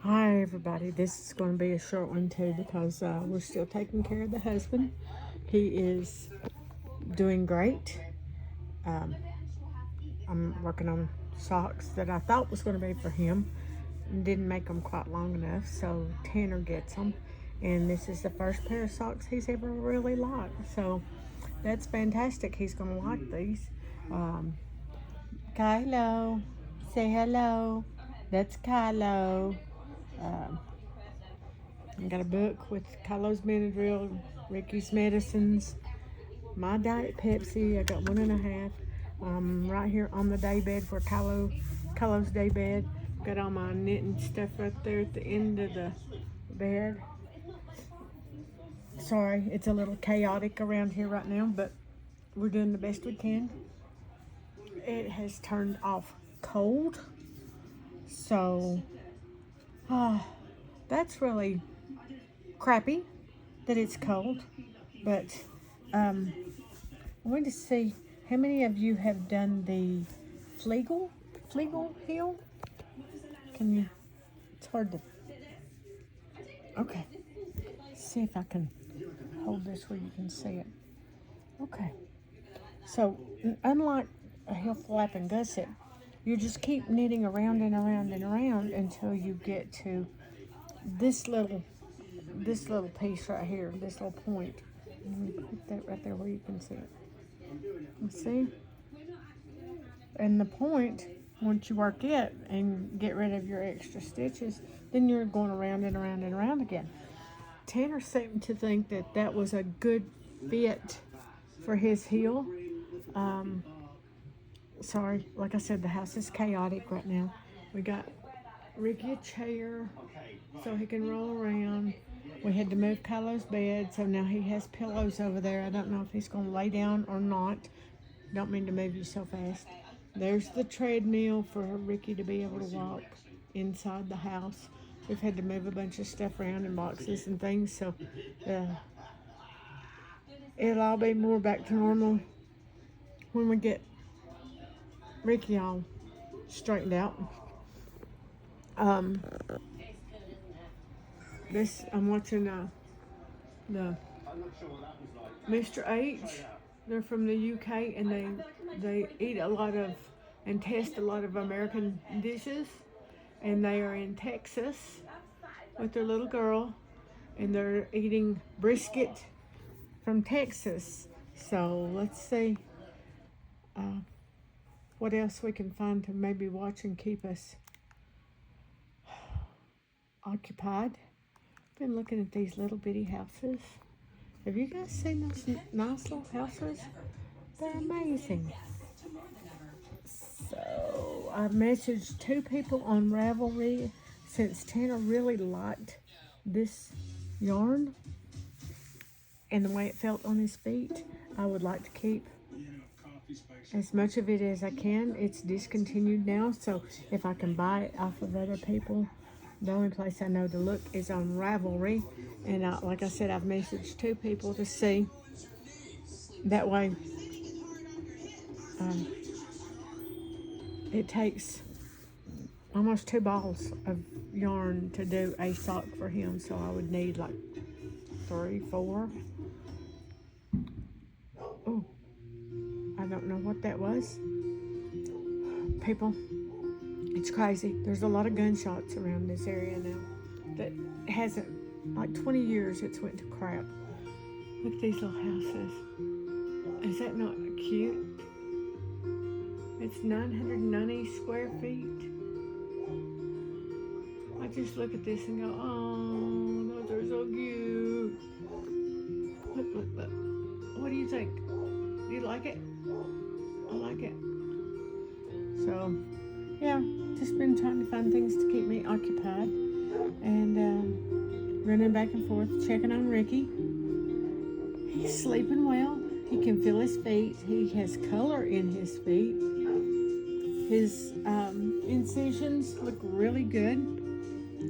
Hi everybody, this is going to be a short one too because we're still taking care of the husband. He is doing great. Um, I'm working on socks that I thought was going to be for him and didn't make them quite long enough, so Tanner gets them. And this is the first pair of socks he's ever really liked, so that's fantastic. He's going to like these. Um, Kylo, say hello. That's Kylo. Um, I got a book with Kylo's Benadryl, Ricky's medicines, my Diet Pepsi. I got 1.5. Right here on the day bed for Kylo's day bed. Got all my knitting stuff right there at the end of the bed. Sorry, it's a little chaotic around here right now, but we're doing the best we can. It has turned off cold, so that's really crappy that it's cold, but I wanted to see how many of you have done the Flegel heel. Can you? It's hard to. Okay. See if I can hold this where you can see it. Okay. So unlike a heel flap and gusset, you just keep knitting around and around and around until you get to this little piece right here, this little point. Let me put that right there where you can see it. You see? And the point, once you work it and get rid of your extra stitches, then you're going around and around and around again. Tanner seemed to think that that was a good fit for his heel. Sorry, like I said, the house is chaotic right now. We got Ricky a chair so he can roll around. We had to move Kylo's bed, so now he has pillows over there. I don't know if he's going to lay down or not. Don't mean to move you so fast. There's the treadmill for Ricky to be able to walk inside the house. We've had to move a bunch of stuff around in boxes and things, so it'll all be more back to normal when we get Ricky all straightened out. This I'm watching the Mr. H. They're from the UK and they eat a lot of and test a lot of American dishes, and they are in Texas with their little girl, and they're eating brisket from Texas. So let's see what else we can find to maybe watch and keep us occupied. Been looking at these little bitty houses. Have you guys seen those nice little houses? They're amazing. So I've messaged 2 people on Ravelry since Tanner really liked this yarn and the way it felt on his feet. I would like to keep as much of it as I can. It's discontinued now, so if I can buy it off of other people, the only place I know to look is on Ravelry. And like I said, I've messaged 2 people to see. That way, it takes almost 2 balls of yarn to do a sock for him, so I would need like 3, 4. Oh, I don't know what that was. People, it's crazy. There's a lot of gunshots around this area now that hasn't, like 20 years it's went to crap. Look at these little houses. Is that not cute? It's 990 square feet. I just look at this and go, oh, those are so cute. Look. What do you think? Do you like it? I like it. So, yeah, just been trying to find things to keep me occupied and running back and forth, checking on Ricky. He's sleeping well. He can feel his feet. He has color in his feet. His incisions look really good.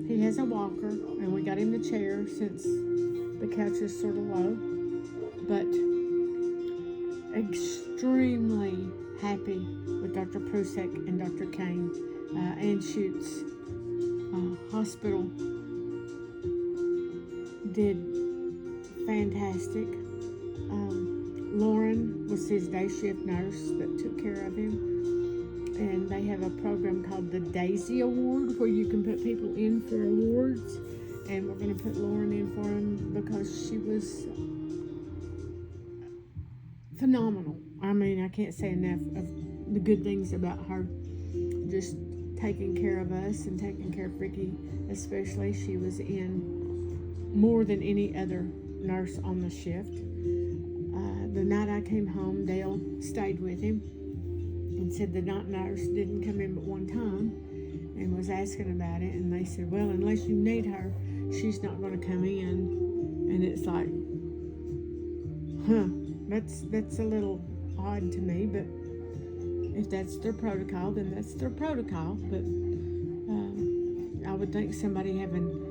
He has a walker, and we got him the chair since the couch is sort of low. But extremely happy with Dr. Prusek and Dr. Kane. Ann shoots hospital did fantastic. Lauren was his day shift nurse that took care of him. And they have a program called the Daisy Award where you can put people in for awards. And we're going to put Lauren in for him because she was phenomenal. I mean, I can't say enough of the good things about her. Just taking care of us and taking care of Ricky especially. She was in more than any other nurse on the shift. The night I came home, Dale stayed with him and said the night nurse didn't come in but one time and was asking about it. And they said, well, unless you need her, she's not going to come in. And it's like, that's a little odd to me, but if that's their protocol, then that's their protocol. But I would think somebody having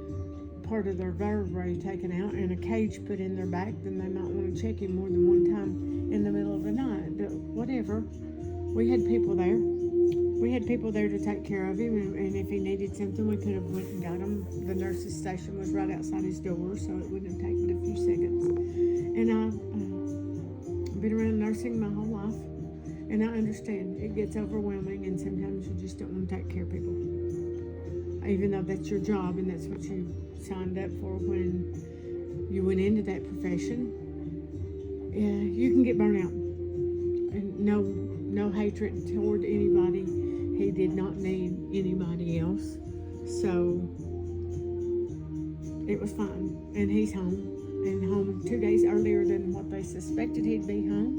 part of their vertebrae taken out and a cage put in their back, then they might want to check him more than one time in the middle of the night. But whatever, we had people there. We had people there to take care of him, and if he needed something, we could have went and got him. The nurse's station was right outside his door, so it wouldn't have taken but a few seconds. And I've been around nursing my whole life, and I understand it gets overwhelming, and sometimes you just don't want to take care of people, even though that's your job and that's what you signed up for when you went into that profession. Yeah, you can get burnt out. And no hatred toward anybody. He did not need anybody else. So it was fine. And he's home. And home 2 days earlier than what they suspected he'd be home.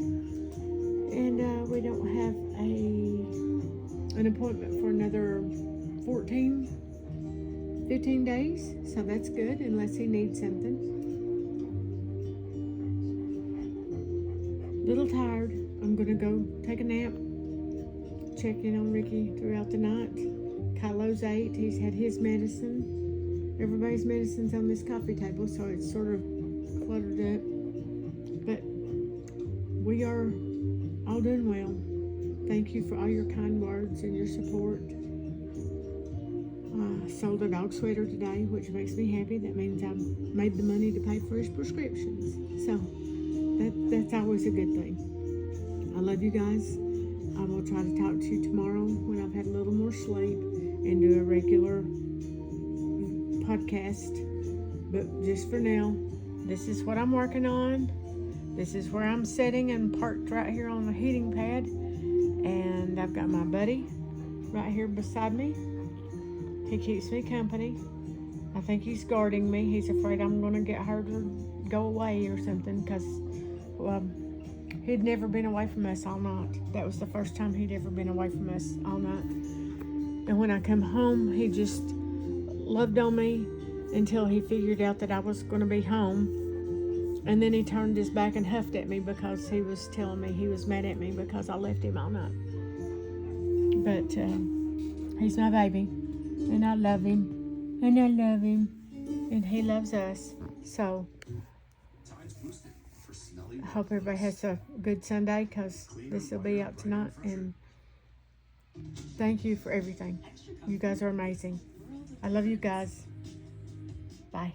And we don't have an appointment for another 15 days, so that's good, unless he needs something. Little tired. I'm gonna go take a nap, check in on Ricky throughout the night. Kylo's ate. He's had his medicine. Everybody's medicine's on this coffee table, so it's sort of cluttered up. But we are all doing well. Thank you for all your kind words and your support. Sold a dog sweater today, which makes me happy. That means I've made the money to pay for his prescriptions. So that's always a good thing. I love you guys. I will try to talk to you tomorrow when I've had a little more sleep and do a regular podcast. But just for now, this is what I'm working on. This is where I'm sitting and parked right here on the heating pad. And I've got my buddy right here beside me. He keeps me company. I think he's guarding me. He's afraid I'm going to get her to go away or something because he'd never been away from us all night. That was the first time he'd ever been away from us all night. And when I come home, he just loved on me until he figured out that I was going to be home. And then he turned his back and huffed at me because he was telling me he was mad at me because I left him all night. But he's my baby. And I love him, and I love him, and he loves us. So I hope everybody has a good Sunday because this will be out tonight. And thank you for everything. You guys are amazing. I love you guys. Bye.